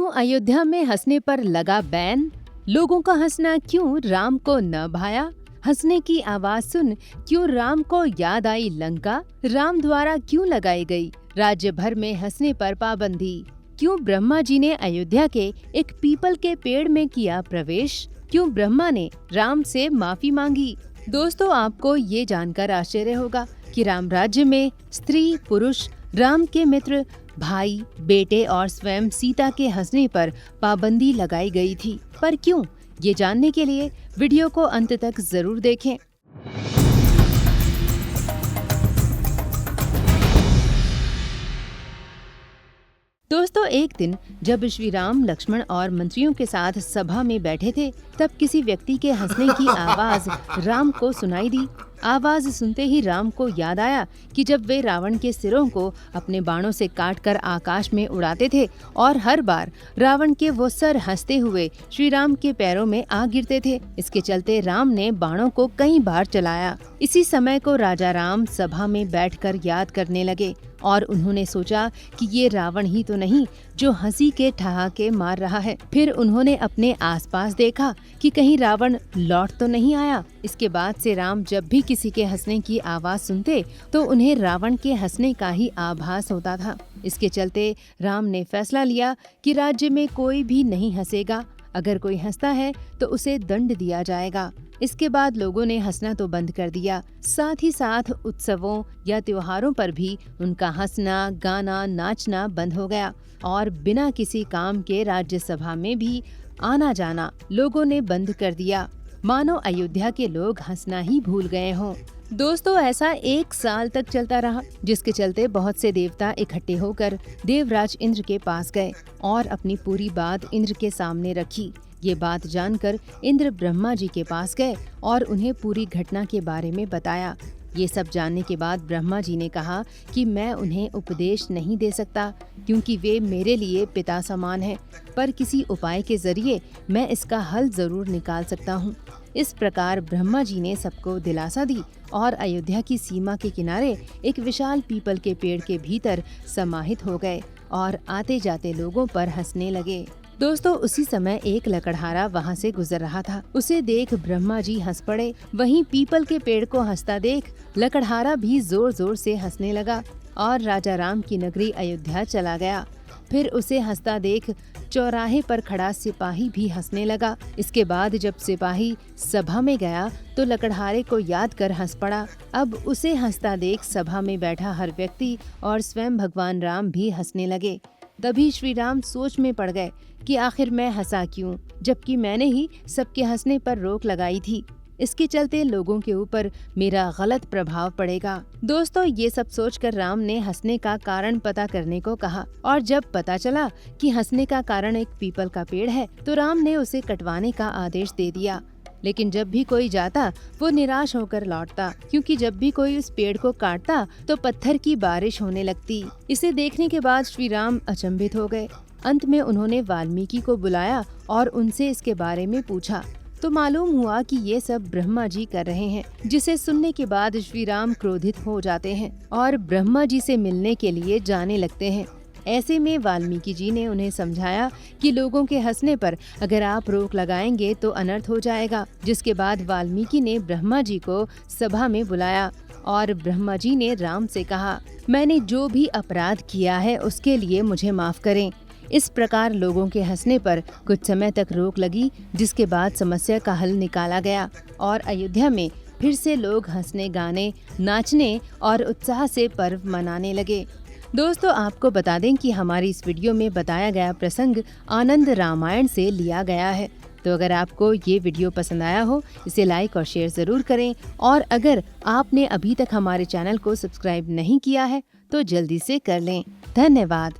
क्यों अयोध्या में हंसने पर लगा बैन? लोगों का हंसना क्यों राम को न भाया? हंसने की आवाज सुन क्यों राम को याद आई लंका? राम द्वारा क्यों लगाई गई राज्य भर में हंसने पर पाबंदी? क्यों ब्रह्मा जी ने अयोध्या के एक पीपल के पेड़ में किया प्रवेश? क्यों ब्रह्मा ने राम से माफी मांगी? दोस्तों, आपको ये जानकर आश्चर्य होगा कि राम राज्य में स्त्री पुरुष, राम के मित्र, भाई, बेटे और स्वयं सीता के हंसने पर पाबंदी लगाई गई थी। पर क्यों? ये जानने के लिए वीडियो को अंत तक जरूर देखें। दोस्तों, एक दिन जब श्री राम, लक्ष्मण और मंत्रियों के साथ सभा में बैठे थे, तब किसी व्यक्ति के हंसने की आवाज राम को सुनाई दी। आवाज सुनते ही राम को याद आया कि जब वे रावण के सिरों को अपने बाणों से काटकर आकाश में उड़ाते थे और हर बार रावण के वो सर हंसते हुए श्री राम के पैरों में आ गिरते थे। इसके चलते राम ने बाणों को कई बार चलाया। इसी समय को राजा राम सभा में बैठकर याद करने लगे और उन्होंने सोचा कि ये रावण ही तो नहीं जो हंसी के ठहाके मार रहा है। फिर उन्होंने अपने आसपास देखा कि कहीं रावण लौट तो नहीं आया। इसके बाद से राम जब भी किसी के हंसने की आवाज सुनते तो उन्हें रावण के हंसने का ही आभास होता था। इसके चलते राम ने फैसला लिया कि राज्य में कोई भी नहीं हंसेगा। अगर कोई हंसता है तो उसे दंड दिया जाएगा। इसके बाद लोगों ने हंसना तो बंद कर दिया, साथ ही साथ उत्सवों या त्योहारों पर भी उनका हंसना, गाना, नाचना बंद हो गया और बिना किसी काम के राज्यसभा में भी आना जाना लोगों ने बंद कर दिया, मानो अयोध्या के लोग हंसना ही भूल गए हों। दोस्तों, ऐसा 1 साल तक चलता रहा, जिसके चलते बहुत से देवता इकट्ठे होकर देवराज इंद्र के पास गए और अपनी पूरी बात इंद्र के सामने रखी। ये बात जानकर इंद्र ब्रह्मा जी के पास गए और उन्हें पूरी घटना के बारे में बताया। ये सब जानने के बाद ब्रह्मा जी ने कहा कि मैं उन्हें उपदेश नहीं दे सकता क्योंकि वे मेरे लिए पिता समान हैं, पर किसी उपाय के जरिए मैं इसका हल जरूर निकाल सकता हूँ। इस प्रकार ब्रह्मा जी ने सबको दिलासा दी और अयोध्या की सीमा के किनारे एक विशाल पीपल के पेड़ के भीतर समाहित हो गए और आते जाते लोगों पर हंसने लगे। दोस्तों, उसी समय एक लकड़हारा वहाँ से गुजर रहा था। उसे देख ब्रह्मा जी हंस पड़े। वहीं पीपल के पेड़ को हंसता देख लकड़हारा भी जोर जोर से हंसने लगा और राजा राम की नगरी अयोध्या चला गया। फिर उसे हंसता देख चौराहे पर खड़ा सिपाही भी हंसने लगा। इसके बाद जब सिपाही सभा में गया तो लकड़हारे को याद कर हंस पड़ा। अब उसे हंसता देख सभा में बैठा हर व्यक्ति और स्वयं भगवान राम भी हंसने लगे। तभी श्री राम सोच में पड़ गए कि आखिर मैं हंसा क्यों, जबकि मैंने ही सबके हंसने पर रोक लगाई थी। इसके चलते लोगों के ऊपर मेरा गलत प्रभाव पड़ेगा। दोस्तों, ये सब सोचकर राम ने हंसने का कारण पता करने को कहा और जब पता चला कि हंसने का कारण एक पीपल का पेड़ है तो राम ने उसे कटवाने का आदेश दे दिया। लेकिन जब भी कोई जाता वो निराश होकर लौटता, क्योंकि जब भी कोई उस पेड़ को काटता तो पत्थर की बारिश होने लगती। इसे देखने के बाद श्री राम अचंभित हो गए। अंत में उन्होंने वाल्मीकि को बुलाया और उनसे इसके बारे में पूछा तो मालूम हुआ कि ये सब ब्रह्मा जी कर रहे हैं, जिसे सुनने के बाद श्री राम क्रोधित हो जाते हैं और ब्रह्मा जी से मिलने के लिए जाने लगते हैं। ऐसे में वाल्मीकि जी ने उन्हें समझाया कि लोगों के हंसने पर अगर आप रोक लगाएंगे तो अनर्थ हो जाएगा। जिसके बाद वाल्मीकि ने ब्रह्मा जी को सभा में बुलाया और ब्रह्मा जी ने राम से कहा, मैंने जो भी अपराध किया है उसके लिए मुझे माफ करें। इस प्रकार लोगों के हंसने पर कुछ समय तक रोक लगी, जिसके बाद समस्या का हल निकाला गया और अयोध्या में फिर से लोग हंसने, गाने, नाचने और उत्साह से पर्व मनाने लगे। दोस्तों, आपको बता दें कि हमारी इस वीडियो में बताया गया प्रसंग आनंद रामायण से लिया गया है। तो अगर आपको ये वीडियो पसंद आया हो, इसे लाइक और शेयर जरूर करें और अगर आपने अभी तक हमारे चैनल को सब्सक्राइब नहीं किया है तो जल्दी से कर लें। धन्यवाद।